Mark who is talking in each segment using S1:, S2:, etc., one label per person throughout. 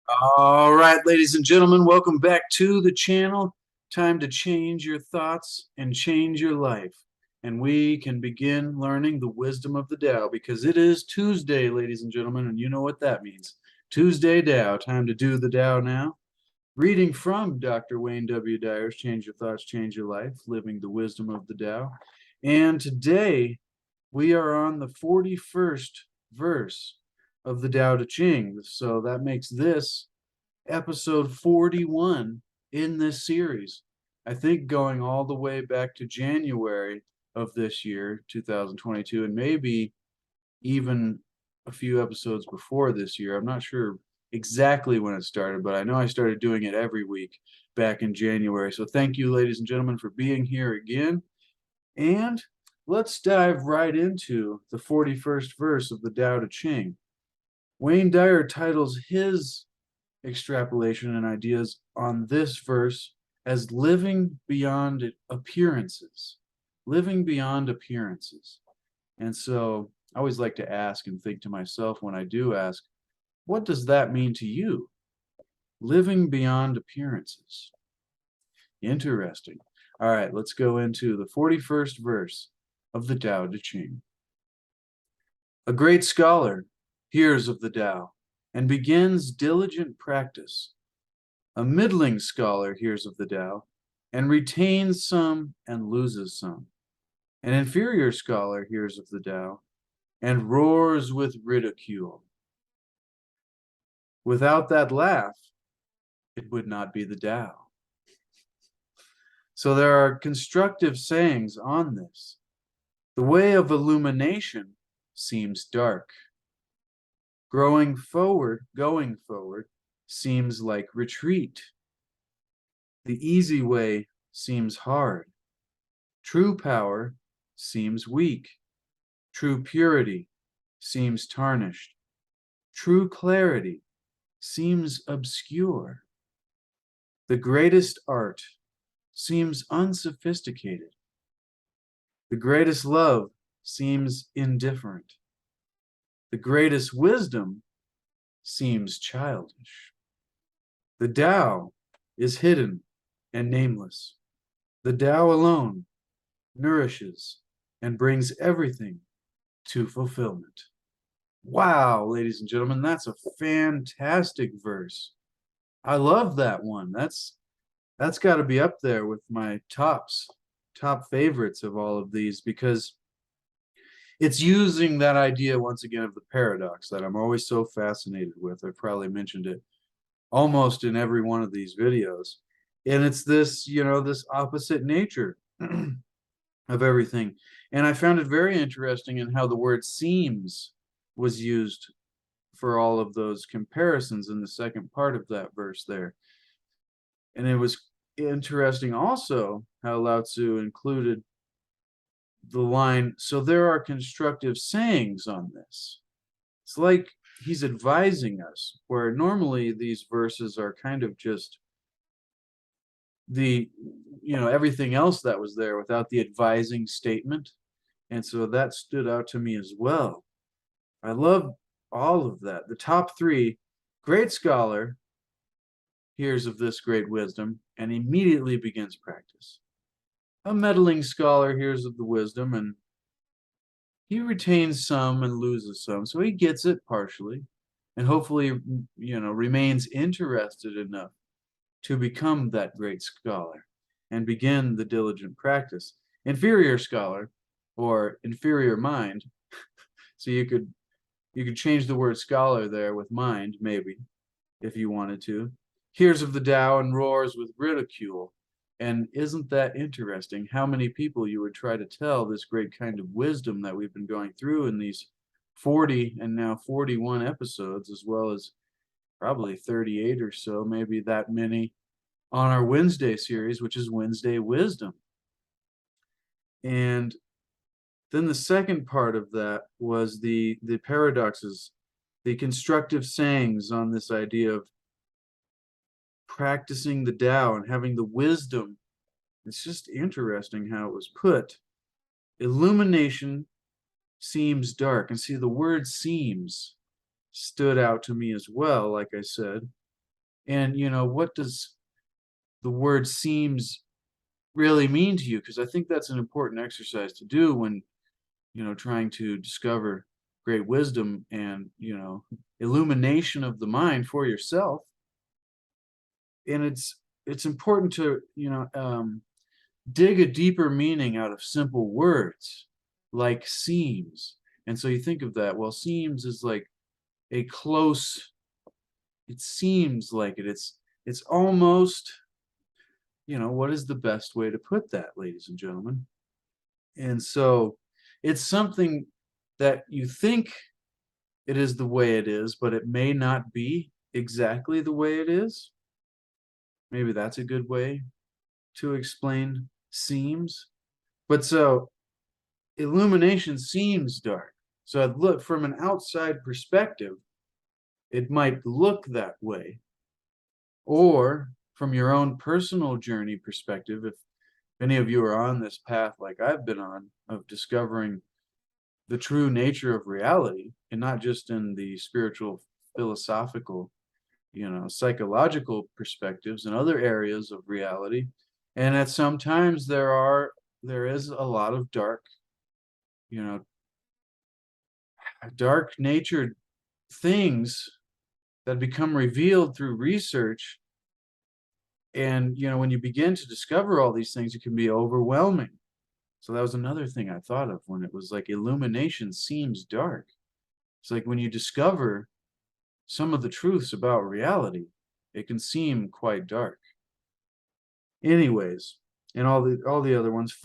S1: All right, ladies and gentlemen, welcome back to the channel. Time to change your thoughts and change your life. And we can begin learning the wisdom of the Tao because it is Tuesday, ladies and gentlemen, and you know what that means. Tuesday Tao, time to do the Tao now. Reading from Dr. Wayne W. Dyer's Change Your Thoughts, Change Your Life, Living the Wisdom of the Tao. And today we are on the 41st verse of the Tao Te Ching. So that makes this episode 41 in this series. I think going all the way back to January of this year, 2022, and maybe even a few episodes before this year. I'm not sure exactly when it started, but I know I started doing it every week back in January. So thank you, ladies and gentlemen, for being here again. And let's dive right into the 41st verse of the Tao Te Ching. Wayne Dyer titles his extrapolation and ideas on this verse as living beyond appearances. Living beyond appearances. And so I always like to ask and think to myself when I do ask, what does that mean to you? Living beyond appearances. Interesting. All right, let's go into the 41st verse of the Tao Te Ching. A great scholar hears of the Tao and begins diligent practice. A middling scholar hears of the Tao and retains some and loses some. An inferior scholar hears of the Tao and roars with ridicule. Without that laugh, it would not be the Tao. So there are constructive sayings on this. The way of illumination seems dark. Going forward, seems like retreat. The easy way seems hard. True power seems weak. True purity seems tarnished. True clarity seems obscure. The greatest art seems unsophisticated. The greatest love seems indifferent. The greatest wisdom seems childish. The Tao is hidden and nameless. The Tao alone nourishes and brings everything to fulfillment. Wow, ladies and gentlemen, that's a fantastic verse. I love that one. That's got to be up there with my top favorites of all of these because it's using that idea once again of the paradox that I'm always so fascinated with. I've probably mentioned it almost in every one of these videos. And it's this, this opposite nature of everything. And I found it very interesting in how the word seems was used for all of those comparisons in the second part of that verse there. And it was interesting also how Lao-tzu included the line, so there are constructive sayings on this. It's like he's advising us, where normally these verses are kind of just the, everything else that was there without the advising statement. And so that stood out to me as well. I love all of that. The top three: great scholar hears of this great wisdom and immediately begins practice. A meddling scholar hears of the wisdom and he retains some and loses some, so he gets it partially and hopefully, remains interested enough to become that great scholar and begin the diligent practice. Inferior scholar or inferior mind, so you could change the word scholar there with mind, maybe, if you wanted to, hears of the Tao and roars with ridicule. And isn't that interesting how many people you would try to tell this great kind of wisdom that we've been going through in these 40 and now 41 episodes, as well as probably 38 or so, maybe that many on our Wednesday series, which is Wednesday Wisdom. And then the second part of that was the paradoxes, the constructive sayings on this idea of practicing the Tao and having the wisdom. It's just interesting how it was put. Illumination seems dark. And see, the word seems stood out to me as well, like I said. And, what does the word seems really mean to you? Because I think that's an important exercise to do when, trying to discover great wisdom and, illumination of the mind for yourself. And it's important to, dig a deeper meaning out of simple words like seems. And so you think of that, well, seems is like a close, it seems like it. It's almost, what is the best way to put that, ladies and gentlemen? And so it's something that you think it is the way it is, but it may not be exactly the way it is. Maybe that's a good way to explain seems. But so illumination seems dark. So I'd look from an outside perspective, it might look that way. Or from your own personal journey perspective, if any of you are on this path like I've been on of discovering the true nature of reality, and not just in the spiritual, philosophical, psychological perspectives and other areas of reality. And at sometimes there is a lot of you know, dark natured things that become revealed through research. And, when you begin to discover all these things, it can be overwhelming. So that was another thing I thought of when it was like illumination seems dark. It's like when you discover some of the truths about reality, it can seem quite dark. Anyways, and all the other ones,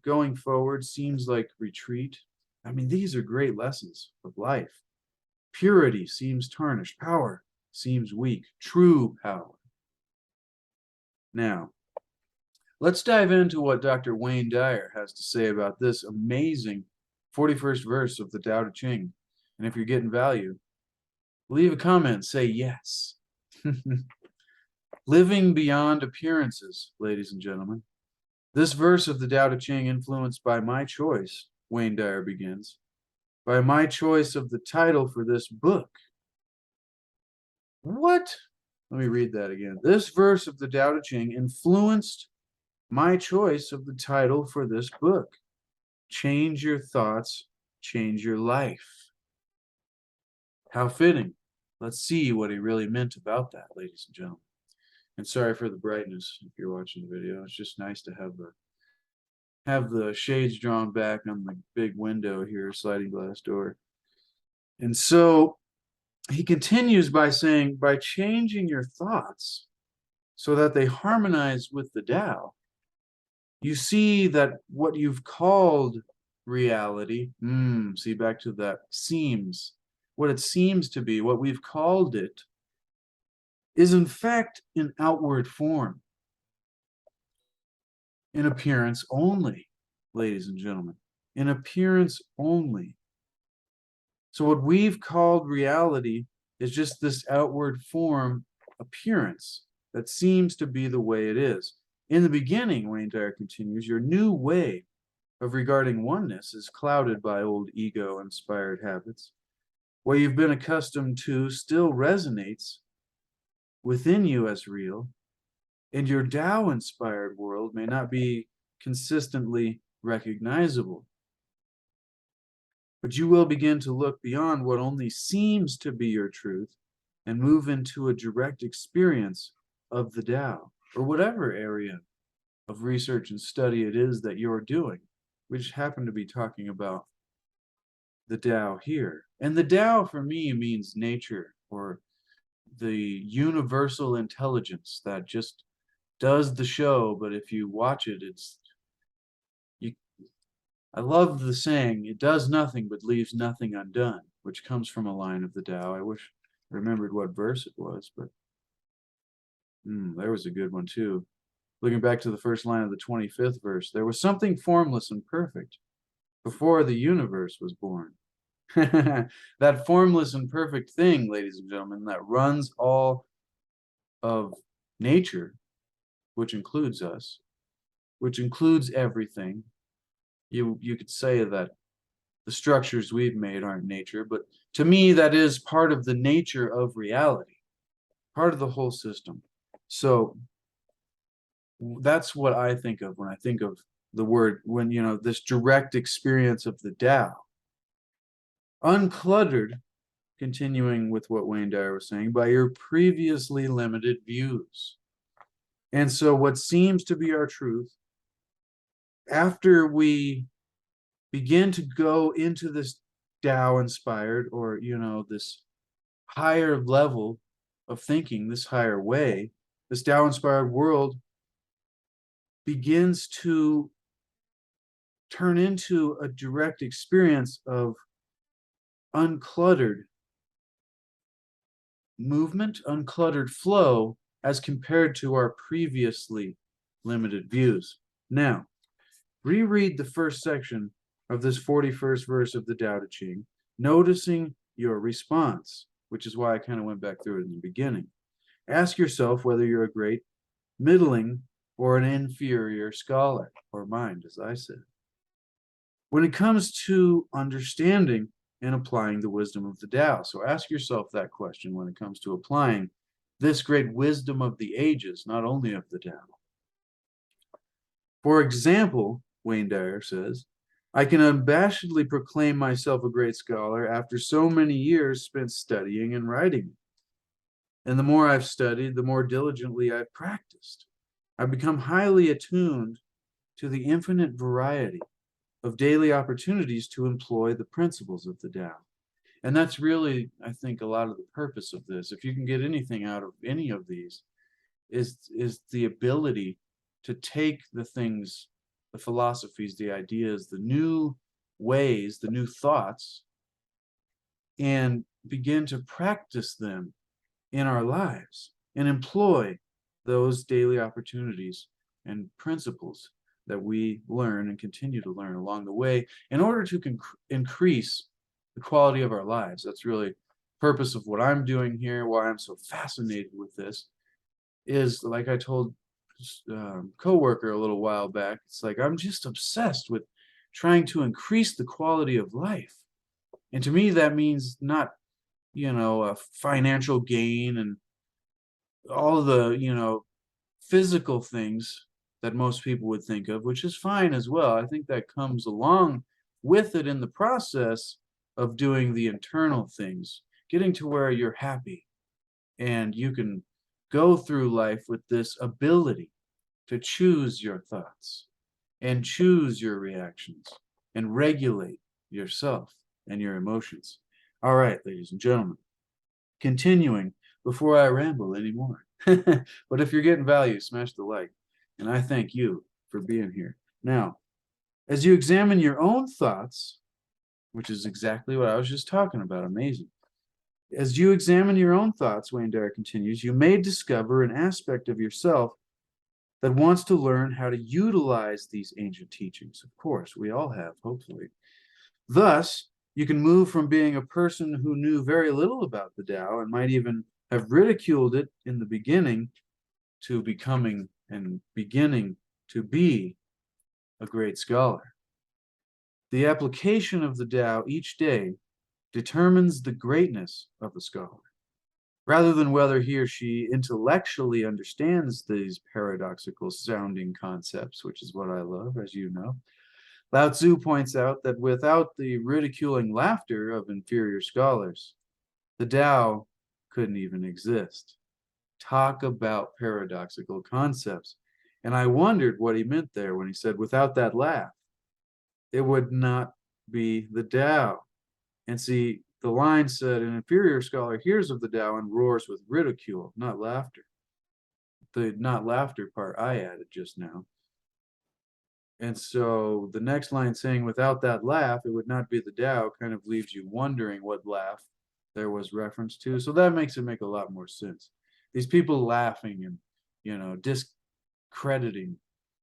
S1: going forward seems like retreat. I mean, these are great lessons of life. Purity seems tarnished. Power seems weak. True power. Now, let's dive into what Dr. Wayne Dyer has to say about this amazing 41st verse of the Tao Te Ching. And if you're getting value, leave a comment, say yes. Living beyond appearances, ladies and gentlemen. This verse of the Tao Te Ching influenced by my choice, Wayne Dyer begins, by my choice of the title for this book. What? Let me read that again. This verse of the Tao Te Ching influenced my choice of the title for this book. Change your thoughts, change your life. How fitting. Let's see what he really meant about that, ladies and gentlemen. And sorry for the brightness if you're watching the video. It's just nice to have the shades drawn back on the big window here, sliding glass door. And so he continues by saying, by changing your thoughts so that they harmonize with the Tao, you see that what you've called reality, see, back to that seems, what it seems to be, what we've called it, is in fact an outward form, in appearance only, ladies and gentlemen, in appearance only. So what we've called reality is just this outward form appearance that seems to be the way it is. In the beginning, Wayne Dyer continues, your new way of regarding oneness is clouded by old ego-inspired habits. What you've been accustomed to still resonates within you as real, and your Tao-inspired world may not be consistently recognizable. But you will begin to look beyond what only seems to be your truth and move into a direct experience of the Tao, or whatever area of research and study it is that you're doing. We just happen to be talking about the Tao here. And the Tao for me means nature, or the universal intelligence that just does the show, but if you watch it, I love the saying, it does nothing but leaves nothing undone, which comes from a line of the Tao. I wish I remembered what verse it was, but there was a good one too. Looking back to the first line of the 25th verse, there was something formless and perfect before the universe was born. That formless and perfect thing, ladies and gentlemen, that runs all of nature, which includes us, which includes everything. You could say that the structures we've made aren't nature, but to me, that is part of the nature of reality. part of the whole system. So that's what I think of when I think of the word, when, this direct experience of the Tao. Uncluttered, continuing with what Wayne Dyer was saying, by your previously limited views. And so what seems to be our truth, after we begin to go into this Tao inspired, or, this higher level of thinking, this higher way, this Tao inspired world begins to turn into a direct experience of uncluttered movement, uncluttered flow, as compared to our previously limited views. Now, reread the first section of this 41st verse of the Tao Te Ching, noticing your response, which is why I kind of went back through it in the beginning. Ask yourself whether you're a great, middling, or an inferior scholar, or mind, as I said. When it comes to understanding and applying the wisdom of the Tao. So ask yourself that question when it comes to applying this great wisdom of the ages, not only of the Tao. For example, Wayne Dyer says, I can unabashedly proclaim myself a great scholar after so many years spent studying and writing. And the more I've studied, the more diligently I've practiced. I've become highly attuned to the infinite variety of daily opportunities to employ the principles of the Tao. And that's really, I think, a lot of the purpose of this. If you can get anything out of any of these, is the ability to take the things, the philosophies, the ideas, the new ways, the new thoughts, and begin to practice them in our lives and employ those daily opportunities and principles that we learn and continue to learn along the way in order to increase the quality of our lives. That's really the purpose of what I'm doing here, why I'm so fascinated with this, is like I told coworker a little while back, it's like I'm just obsessed with trying to increase the quality of life. And to me, that means not, a financial gain and all the, physical things that most people would think of, which is fine as well. I think that comes along with it in the process of doing the internal things, getting to where you're happy and you can go through life with this ability to choose your thoughts and choose your reactions and regulate yourself and your emotions. All right, ladies and gentlemen, continuing before I ramble anymore. But if you're getting value, smash the like. And I thank you for being here. Now, as you examine your own thoughts, which is exactly what I was just talking about, amazing. As you examine your own thoughts, Wayne Dyer continues, you may discover an aspect of yourself that wants to learn how to utilize these ancient teachings. Of course, we all have, hopefully. Thus, you can move from being a person who knew very little about the Tao and might even have ridiculed it in the beginning to becoming and beginning to be a great scholar. The application of the Tao each day determines the greatness of a scholar, rather than whether he or she intellectually understands these paradoxical sounding concepts, which is what I love, as you know. Lao-tzu points out that without the ridiculing laughter of inferior scholars, the Tao couldn't even exist. Talk about paradoxical concepts. And I wondered what he meant there when he said, without that laugh, it would not be the Tao. And see, the line said, an inferior scholar hears of the Tao and roars with ridicule, not laughter. The not laughter part I added just now. And so the next line saying, without that laugh, it would not be the Tao, kind of leaves you wondering what laugh there was reference to. So that makes it make a lot more sense. These people laughing and, discrediting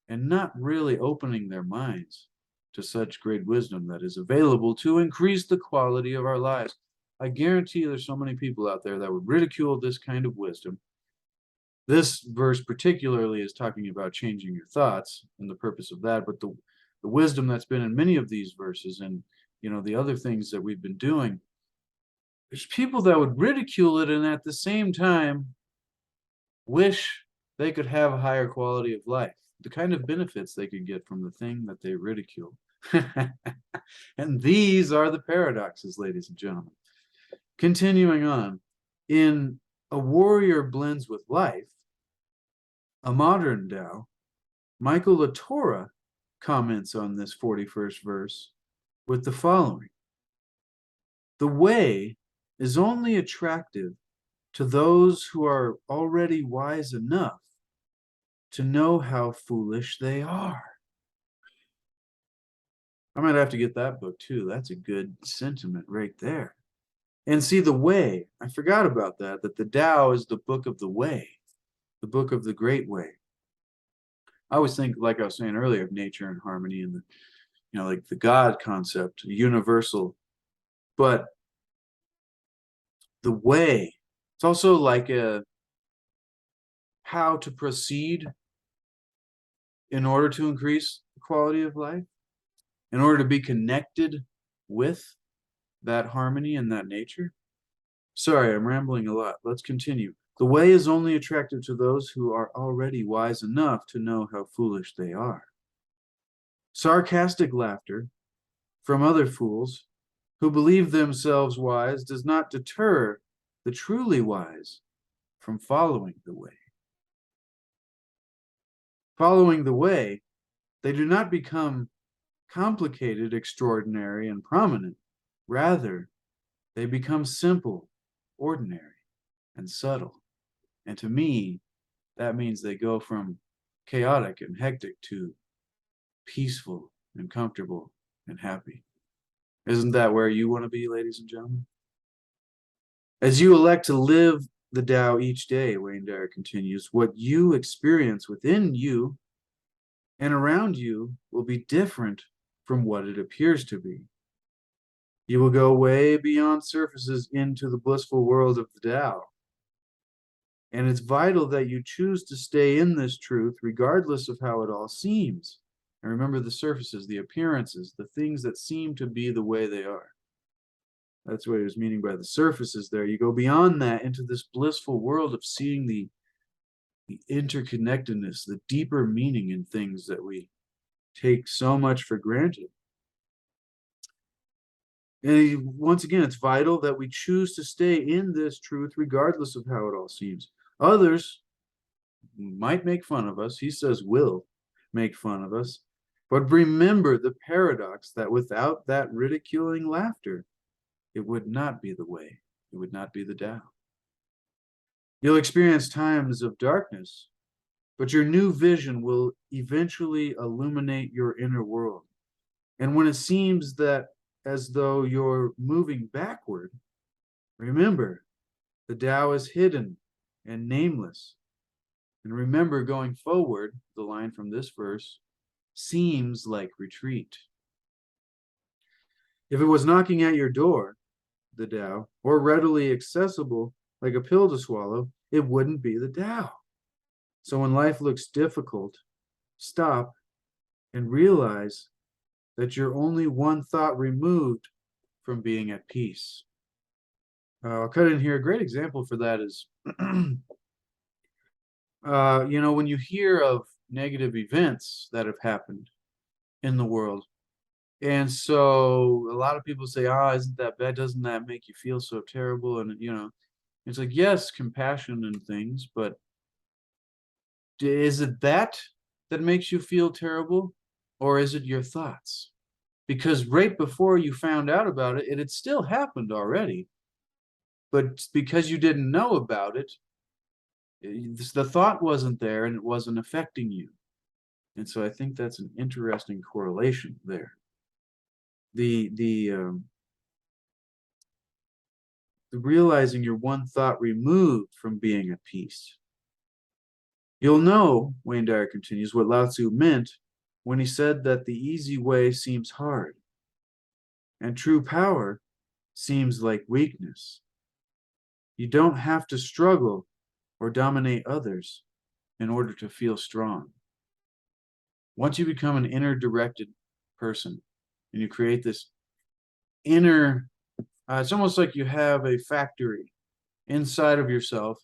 S1: and not really opening their minds to such great wisdom that is available to increase the quality of our lives. I guarantee there's so many people out there that would ridicule this kind of wisdom. This verse particularly is talking about changing your thoughts and the purpose of that, but the wisdom that's been in many of these verses and the other things that we've been doing, there's people that would ridicule it and at the same time wish they could have a higher quality of life, the kind of benefits they could get from the thing that they ridicule. And these are the paradoxes, ladies and gentlemen. Continuing on, in A Warrior Blends with Life, a modern Tao, Michael Latorre comments on this 41st verse with the following: the way is only attractive to those who are already wise enough to know how foolish they are. I might have to get that book too. That's a good sentiment right there. And see, the way, I forgot about that, that the Tao is the book of the way, the book of the great way. I always think, like I was saying earlier, of nature and harmony and the, like the God concept, universal. But the way, it's also like a how to proceed in order to increase the quality of life, in order to be connected with that harmony and that nature. Sorry, I'm rambling a lot. Let's continue. The way is only attractive to those who are already wise enough to know how foolish they are. Sarcastic laughter from other fools who believe themselves wise does not deter the truly wise from following the way. Following the way, they do not become complicated, extraordinary, and prominent. Rather, they become simple, ordinary, and subtle. And to me, that means they go from chaotic and hectic to peaceful and comfortable and happy. Isn't that where you want to be, ladies and gentlemen? As you elect to live the Tao each day, Wayne Dyer continues, what you experience within you and around you will be different from what it appears to be. You will go way beyond surfaces into the blissful world of the Tao. And it's vital that you choose to stay in this truth regardless of how it all seems. And remember the surfaces, the appearances, the things that seem to be the way they are. That's what he was meaning by the surfaces there. You go beyond that into this blissful world of seeing the interconnectedness, the deeper meaning in things that we take so much for granted. And once again, it's vital that we choose to stay in this truth regardless of how it all seems. Others might make fun of us. He says will make fun of us. But remember the paradox that without that ridiculing laughter, it would not be the way. It would not be the Tao. You'll experience times of darkness, but your new vision will eventually illuminate your inner world. And when it seems that as though you're moving backward, remember, the Tao is hidden and nameless. And remember, going forward, the line from this verse, seems like retreat. If it was knocking at your door, the Tao, or readily accessible like a pill to swallow, it wouldn't be the Tao. So when life looks difficult, stop and realize that you're only one thought removed from being at peace. I'll cut in here. A great example for that is, when you hear of negative events that have happened in the world, and so a lot of people say, isn't that bad? Doesn't that make you feel so terrible? And, it's like, yes, compassion and things, but is it that makes you feel terrible? Or is it your thoughts? Because right before you found out about it, it had still happened already. But because you didn't know about it, the thought wasn't there and it wasn't affecting you. And so I think that's an interesting correlation there. The realizing you're one thought removed from being at peace. You'll know, Wayne Dyer continues, what Lao-tzu meant when he said that the easy way seems hard, and true power seems like weakness. You don't have to struggle or dominate others in order to feel strong. Once you become an inner-directed person, and you create this inner, it's almost like you have a factory inside of yourself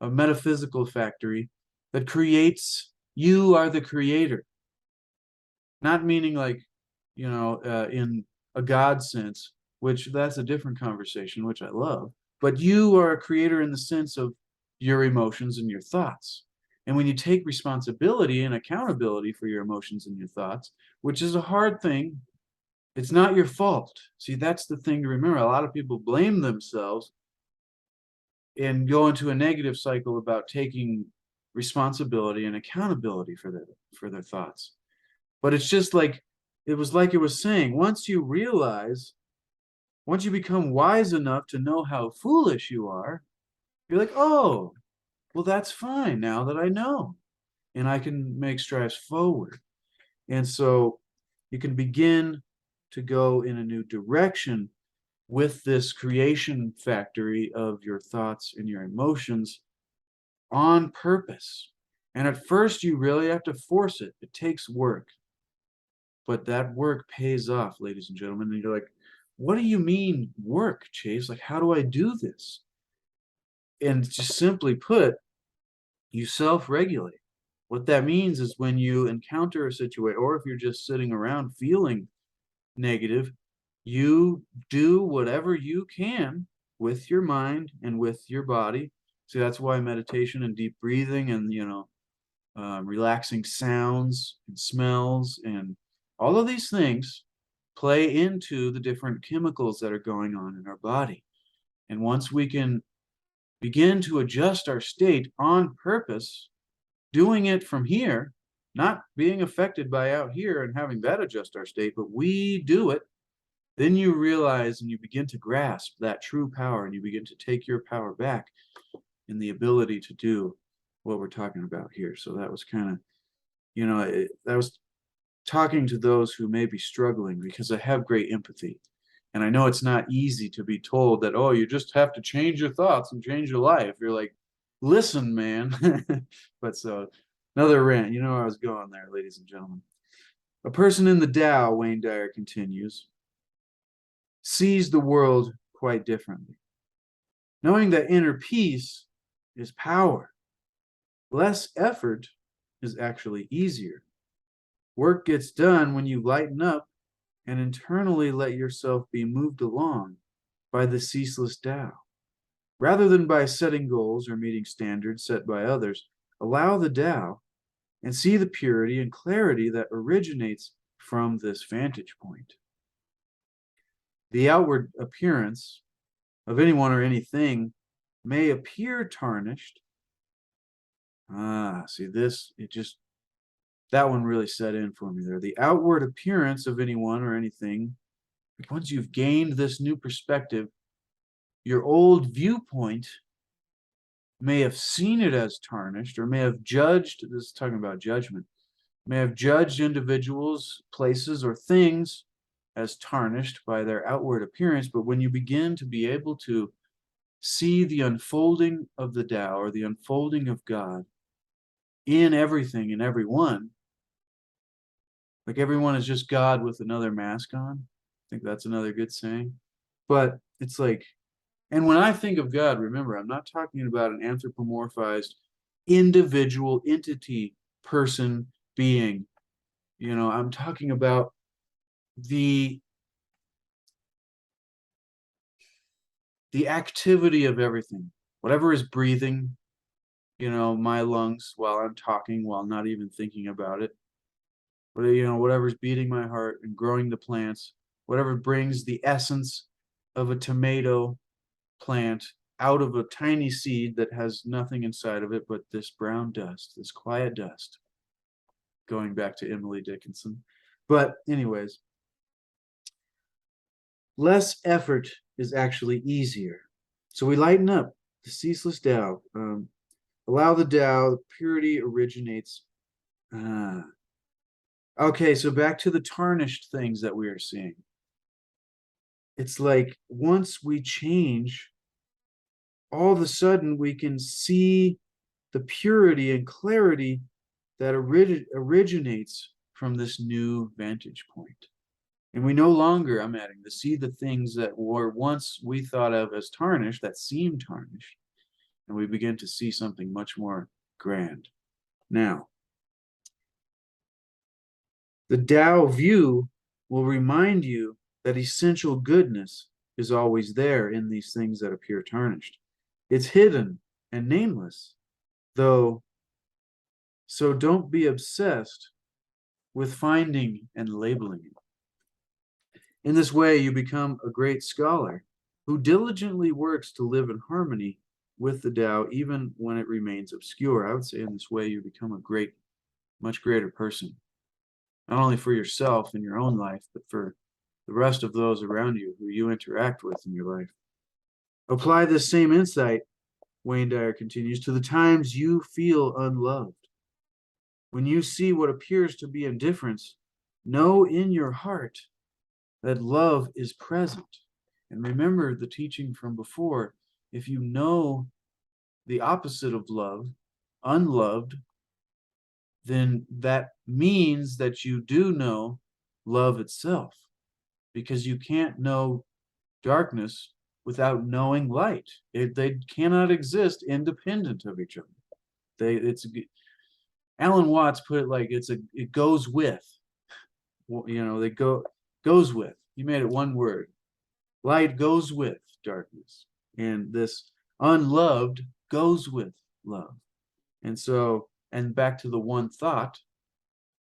S1: a metaphysical factory that creates, you are the creator. Not meaning like, in a God sense, which that's a different conversation, which I love. But you are a creator in the sense of your emotions and your thoughts. And when you take responsibility and accountability for your emotions and your thoughts, which is a hard thing, it's not your fault. See, that's the thing to remember. A lot of people blame themselves and go into a negative cycle about taking responsibility and accountability for their thoughts. But it's just like it was saying, once you realize, once you become wise enough to know how foolish you are, you're like, oh, well, that's fine now that I know, and I can make strides forward. And so you can begin to go in a new direction with this creation factory of your thoughts and your emotions on purpose. And at first, you really have to force it. It takes work, but that work pays off, ladies and gentlemen. And you're like, what do you mean work, Chase? Like, how do I do this? And just simply put, you self-regulate. What that means is when you encounter a situation, or if you're just sitting around feeling negative, you do whatever you can with your mind and with your body. See, that's why meditation and deep breathing and, relaxing sounds and smells and all of these things play into the different chemicals that are going on in our body. And once we can begin to adjust our state on purpose, doing it from here, not being affected by out here and having that adjust our state, but we do it, then you realize and you begin to grasp that true power and you begin to take your power back in the ability to do what we're talking about here. So that was kind of, that was talking to those who may be struggling, because I have great empathy. And I know it's not easy to be told that, oh, you just have to change your thoughts and change your life. You're like, listen, man. But so another rant, you know where I was going there, ladies and gentlemen. A person in the Tao, Wayne Dyer continues, sees the world quite differently, knowing that inner peace is power. Less effort is actually easier. Work gets done when you lighten up and internally let yourself be moved along by the ceaseless Tao. Rather than by setting goals or meeting standards set by others, allow the Tao and see the purity and clarity that originates from this vantage point. The outward appearance of anyone or anything may appear tarnished. See this, that one really set in for me there. The outward appearance of anyone or anything, once you've gained this new perspective, your old viewpoint may have seen it as tarnished, or may have judged, this is talking about judgment, may have judged individuals, places, or things as tarnished by their outward appearance. But when you begin to be able to see the unfolding of the Tao, or the unfolding of God in everything and everyone, like everyone is just God with another mask on. I think that's another good saying. But it's like, and when I think of God, remember, I'm not talking about an anthropomorphized individual entity, person, being. I'm talking about the activity of everything. Whatever is breathing, my lungs while I'm talking, while not even thinking about it. Whatever's beating my heart and growing the plants, whatever brings the essence of a tomato plant out of a tiny seed that has nothing inside of it but this brown dust, this quiet dust, going back to Emily Dickinson. But anyways, less effort is actually easier. So we lighten up the ceaseless Tao, allow the Tao, the purity originates. Okay, so back to the tarnished things that we are seeing. It's like once we change, all of a sudden we can see the purity and clarity that originates from this new vantage point. And we no longer, I'm adding, to see the things that were once we thought of as tarnished, that seem tarnished. and we begin to see something much more grand. Now, the Tao view will remind you that essential goodness is always there in these things that appear tarnished. It's hidden and nameless, though, so don't be obsessed with finding and labeling it. In this way, you become a great scholar who diligently works to live in harmony with the Tao, even when it remains obscure. I would say in this way, you become a great, much greater person, not only for yourself in your own life, but for the rest of those around you who you interact with in your life. Apply this same insight, Wayne Dyer continues, to the times you feel unloved. When you see what appears to be indifference, know in your heart that love is present. And remember the teaching from before. If you know the opposite of love, unloved, then that means that you do know love itself, because you can't know darkness without knowing light. They cannot exist independent of each other. Alan Watts put it like it goes with. They goes with. He made it one word. Light goes with darkness, and this unloved goes with love. And so, and back to the one thought,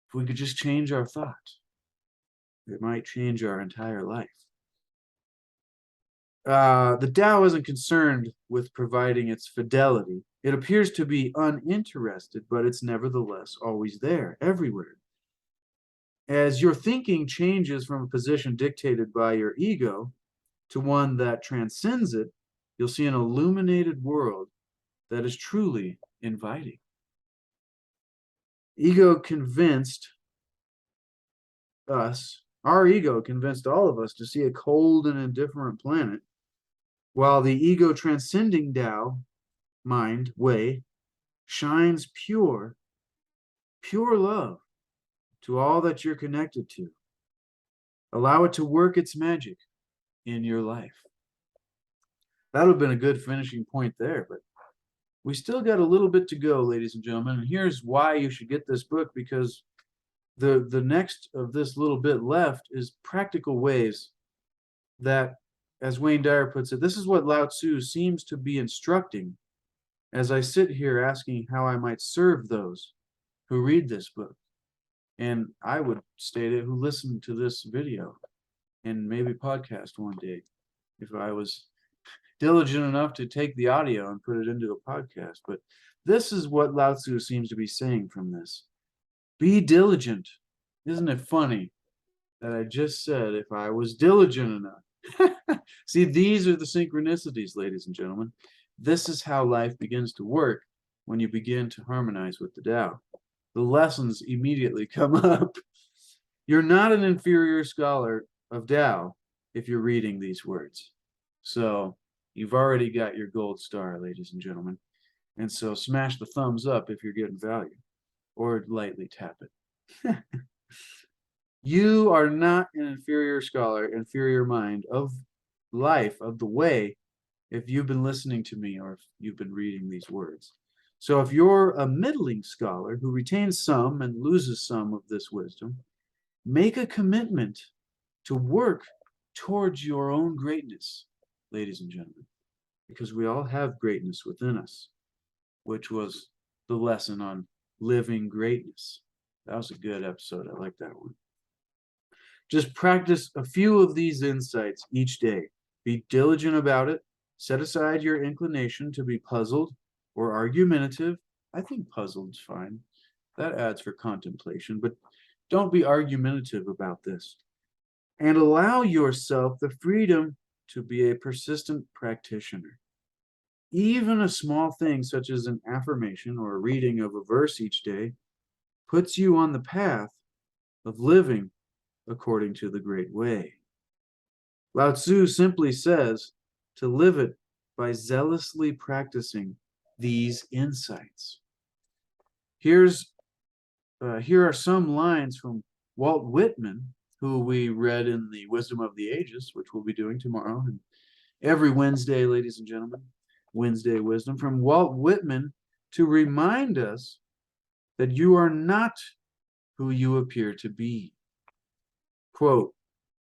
S1: if we could just change our thought, it might change our entire life. The Tao isn't concerned with providing its fidelity. It appears to be uninterested, but it's nevertheless always there, everywhere. As your thinking changes from a position dictated by your ego to one that transcends it, you'll see an illuminated world that is truly inviting. Our ego convinced all of us to see a cold and indifferent planet, while the ego transcending Tao, mind, way, shines pure love to all that you're connected to. Allow it to work its magic in your life. That would have been a good finishing point there, but we still got a little bit to go, ladies and gentlemen. And here's why you should get this book, because the next of this little bit left is practical ways that, as Wayne Dyer puts it, this is what Lao-tzu seems to be instructing as I sit here asking how I might serve those who read this book. And I would state it, who listen to this video and maybe podcast one day, if I was diligent enough to take the audio and put it into a podcast. But this is what Lao-tzu seems to be saying from this. Be diligent. Isn't it funny that I just said if I was diligent enough? See, these are the synchronicities, ladies and gentlemen. This is how life begins to work when you begin to harmonize with the Tao. The lessons immediately come up. You're not an inferior scholar of Tao if you're reading these words. So you've already got your gold star, ladies and gentlemen. And so smash the thumbs up if you're getting value, or lightly tap it. You are not an inferior scholar, inferior mind of life, of the way, if you've been listening to me or if you've been reading these words. So if you're a middling scholar who retains some and loses some of this wisdom, make a commitment to work towards your own greatness, ladies and gentlemen, because we all have greatness within us, which was the lesson on living greatness. That was a good episode. I like that one. Just practice a few of these insights each day. Be diligent about it. Set aside your inclination to be puzzled or argumentative. I think puzzled's fine. That adds for contemplation, but don't be argumentative about this. And allow yourself the freedom to be a persistent practitioner. Even a small thing such as an affirmation or a reading of a verse each day puts you on the path of living according to the great way. Lao-tzu simply says to live it by zealously practicing these insights. Here are some lines from Walt Whitman, who we read in the Wisdom of the Ages, which we'll be doing tomorrow and every Wednesday, ladies and gentlemen. Wednesday wisdom from Walt Whitman to remind us that you are not who you appear to be. Quote,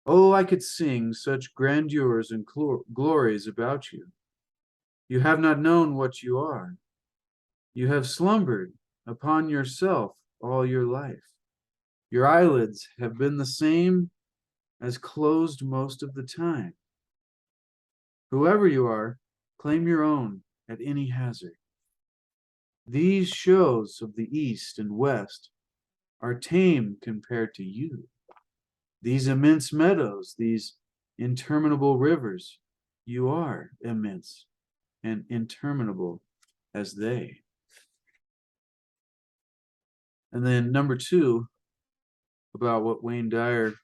S1: "Oh, I could sing such grandeurs and glories about you. You have not known what you are. You have slumbered upon yourself all your life. Your eyelids have been the same as closed most of the time. Whoever you are, claim your own at any hazard. These shows of the East and West are tame compared to you. These immense meadows, these interminable rivers, you are immense and interminable as they." And then number 2, about what Wayne Dyer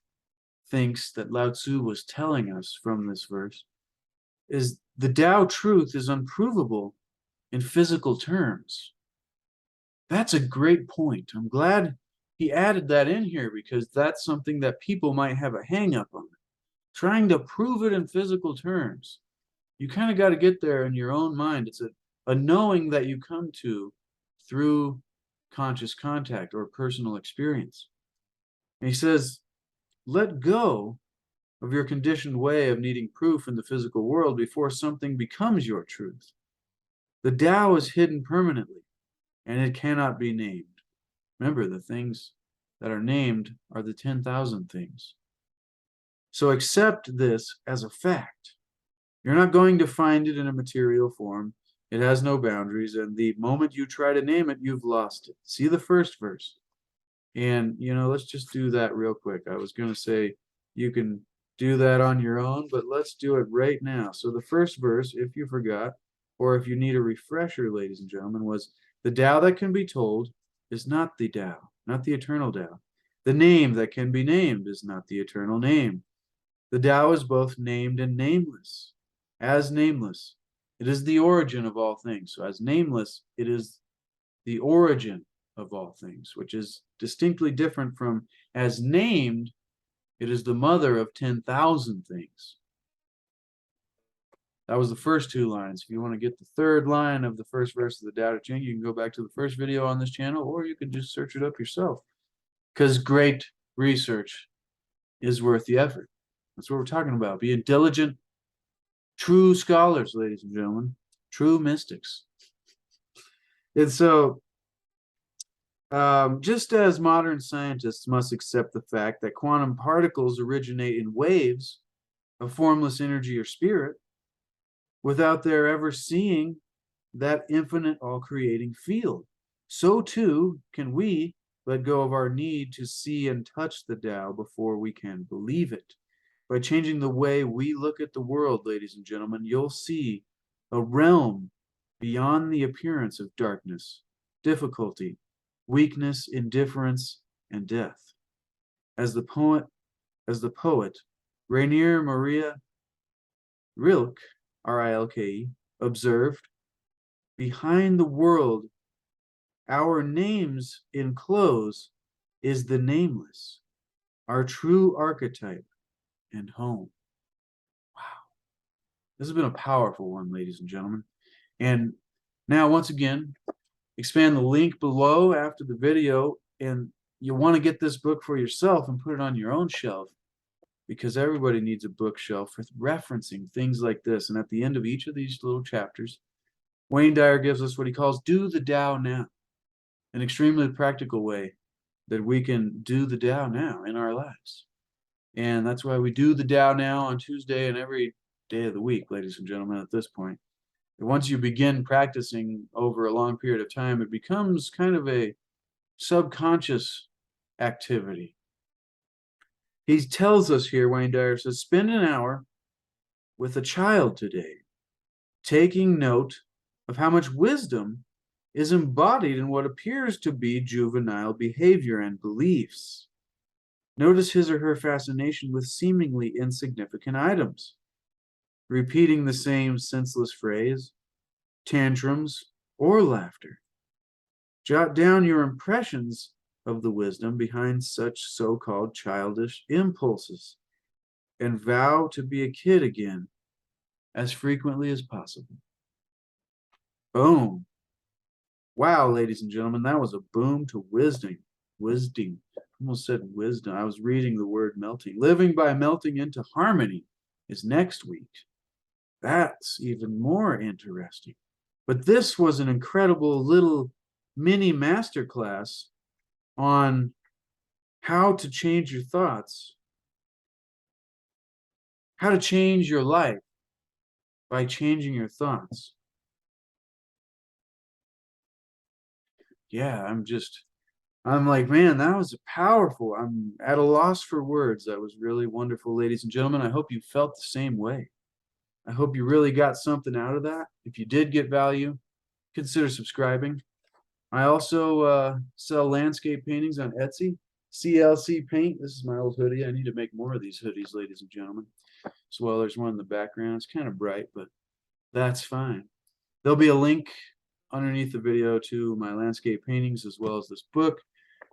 S1: thinks that Lao-tzu was telling us from this verse, is the Tao truth is unprovable in physical terms. That's a great point. I'm glad he added that in here because that's something that people might have a hang up on. Trying to prove it in physical terms. You kind of got to get there in your own mind. It's a knowing that you come to through conscious contact or personal experience. And he says, let go of your conditioned way of needing proof in the physical world before something becomes your truth. The Tao is hidden permanently, and it cannot be named. Remember, the things that are named are the 10,000 things. So accept this as a fact. You're not going to find it in a material form. It has no boundaries, and the moment you try to name it, you've lost it. See the first verse. And, let's just do that real quick. I was going to say you can do that on your own, but let's do it right now. So the first verse, if you forgot, or if you need a refresher, ladies and gentlemen, was the Tao that can be told is not the Tao, not the eternal Tao. The name that can be named is not the eternal name. The Tao is both named and nameless. As nameless, it is the origin of all things. So as nameless, it is the origin of all things, which is distinctly different from as named, it is the mother of 10,000 things. That was the first 2 lines. If you want to get the third line of the first verse of the Tao Te Ching, you can go back to the first video on this channel, or you can just search it up yourself. Because great research is worth the effort. That's what we're talking about. Being diligent, true scholars, ladies and gentlemen, true mystics. And so, just as modern scientists must accept the fact that quantum particles originate in waves of formless energy or spirit, without their ever seeing that infinite all-creating field, so too can we let go of our need to see and touch the Tao before we can believe it. By changing the way we look at the world, ladies and gentlemen, you'll see a realm beyond the appearance of darkness, difficulty, weakness, indifference, and death. As the poet Rainier Maria Rilke, Rilke, observed, behind the world, our names enclose is the nameless, our true archetype and home. Wow. This has been a powerful one, ladies and gentlemen. And now, once again, expand the link below after the video, and you'll want to get this book for yourself and put it on your own shelf, because everybody needs a bookshelf for referencing things like this. And at the end of each of these little chapters, Wayne Dyer gives us what he calls do the Tao now, an extremely practical way that we can do the Tao now in our lives. And that's why we do the Tao now on Tuesday and every day of the week, ladies and gentlemen, at this point. And once you begin practicing over a long period of time, it becomes kind of a subconscious activity. He tells us here, Wayne Dyer says, spend an hour with a child today, taking note of how much wisdom is embodied in what appears to be juvenile behavior and beliefs. Notice his or her fascination with seemingly insignificant items, repeating the same senseless phrase, tantrums, or laughter. Jot down your impressions of the wisdom behind such so-called childish impulses, and vow to be a kid again as frequently as possible. Boom. Wow, ladies and gentlemen, that was a boom to wisdom. Wisdom. Almost said wisdom. I was reading the word melting. Living by melting into harmony is next week. That's even more interesting. But this was an incredible little mini masterclass on how to change your thoughts, how to change your life by changing your thoughts. Yeah, I'm like, man, that was powerful. I'm at a loss for words. That was really wonderful, ladies and gentlemen. I hope you felt the same way. I hope you really got something out of that. If you did get value, consider subscribing. I also sell landscape paintings on Etsy. CLC Paint. This is my old hoodie. I need to make more of these hoodies, ladies and gentlemen. As well, there's one in the background. It's kind of bright, but that's fine. There'll be a link underneath the video to my landscape paintings, as well as this book,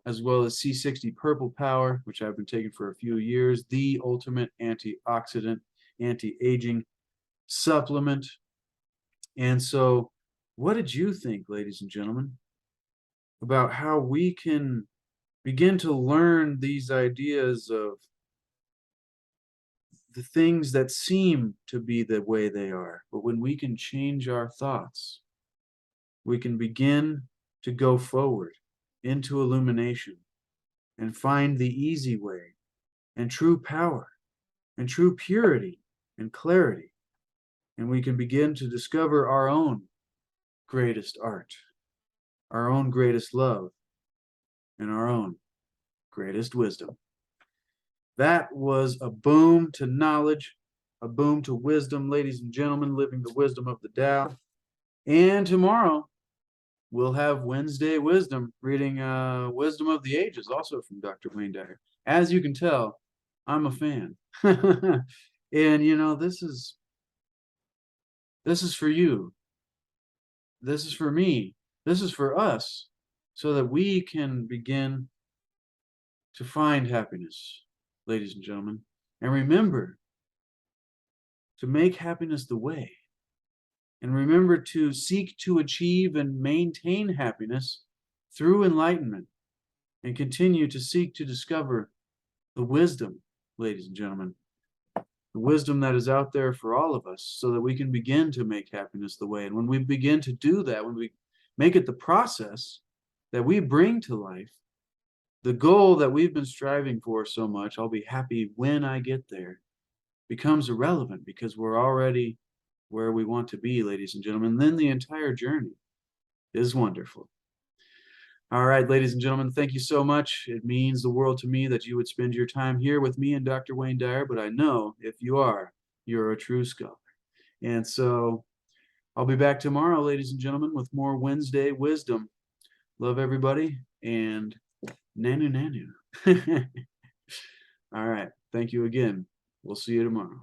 S1: as well as C60 Purple Power, which I've been taking for a few years, the ultimate antioxidant, anti-aging supplement. And so, what did you think, ladies and gentlemen, about how we can begin to learn these ideas of the things that seem to be the way they are? But when we can change our thoughts, we can begin to go forward into illumination and find the easy way and true power and true purity and clarity. And we can begin to discover our own greatest art, our own greatest love, and our own greatest wisdom. That was a boom to knowledge, a boom to wisdom, ladies and gentlemen, living the wisdom of the Tao. And tomorrow, we'll have Wednesday Wisdom, reading Wisdom of the Ages, also from Dr. Wayne Dyer. As you can tell, I'm a fan. And you know, this is for you. This is for me. This is for us, so that we can begin to find happiness, ladies and gentlemen. And remember to make happiness the way. And remember to seek to achieve and maintain happiness through enlightenment, and continue to seek to discover the wisdom, ladies and gentlemen, the wisdom that is out there for all of us, so that we can begin to make happiness the way. And when we begin to do that, when we make it the process that we bring to life, the goal that we've been striving for so much, I'll be happy when I get there, becomes irrelevant, because we're already where we want to be, ladies and gentlemen. Then the entire journey is wonderful. All right, ladies and gentlemen, thank you so much. It means the world to me that you would spend your time here with me and Dr. Wayne Dyer, but I know if you are, you're a true scholar. And so I'll be back tomorrow, ladies and gentlemen, with more Wednesday wisdom. Love everybody, and nanu nanu. All right, thank you again. We'll see you tomorrow.